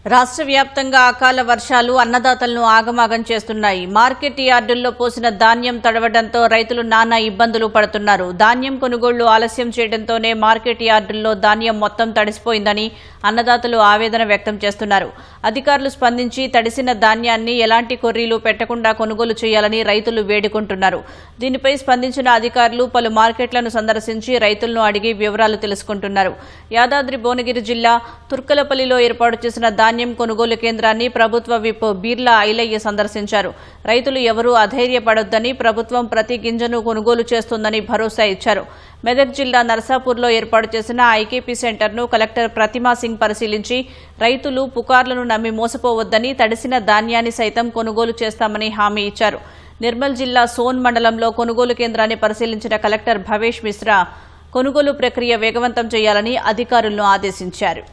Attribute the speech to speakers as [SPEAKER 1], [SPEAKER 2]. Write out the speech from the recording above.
[SPEAKER 1] రాష్ట్ర వ్యాప్తంగా అకాల వర్షాలు అన్నదాతలను ఆగమాగం చేస్తున్నాయి. మార్కెట్ యార్డుల్లో పోసిన ధాన్యం తడవడంతో రైతులు నానా ఇబ్బందులు పడుతున్నారు. ధాన్యం కొనుగోళ్లు ఆలస్యం చేయడంతోనే మార్కెట్ యార్డుల్లో ధాన్యం మొత్తం తడిసిపోయిందని అన్నదాతలు ఆవేదన వ్యక్తం చేస్తున్నారు. అధికారులు స్పందించి తడిసిన ధాన్యాన్ని ఎలాంటి కొర్రీలు పెట్టకుండా కొనుగోలు చేయాలని రైతులు వేడుకుంటున్నారు. దీనిపై స్పందించిన అధికారులు పలు మార్కెట్లను సందర్శించి రైతులను అడిగి వివరాలు తెలుసుకుంటున్నారు. యాదాద్రి భువనగిరి జిల్లా తుర్కలపల్లిలో ఏర్పాటు చేసిన ధాన్యం కొనుగోలు కేంద్రాన్ని ప్రభుత్వ విప్ బీర్లా ఐలయ్య సందర్శించారు. రైతులు ఎవరూ అధైర్యపడొద్దని, ప్రభుత్వం ప్రతి గింజను కొనుగోలు చేస్తుందని భరోసా ఇచ్చారు. మెదక్ జిల్లా నర్సాపూర్లో ఏర్పాటు చేసిన ఐకేపీ సెంటర్ను కలెక్టర్ ప్రతిమా సింగ్ పరిశీలించి రైతులు పుకార్లను నమ్మి మోసపోవద్దని, తడిసిన ధాన్యాన్ని సైతం కొనుగోలు చేస్తామని హామీ ఇచ్చారు. నిర్మల్ జిల్లా సోన్ మండలంలో కొనుగోలు కేంద్రాన్ని పరిశీలించిన కలెక్టర్ భవేష్ మిశ్రా కొనుగోలు ప్రక్రియ వేగవంతం చేయాలని అధికారులను ఆదేశించారు.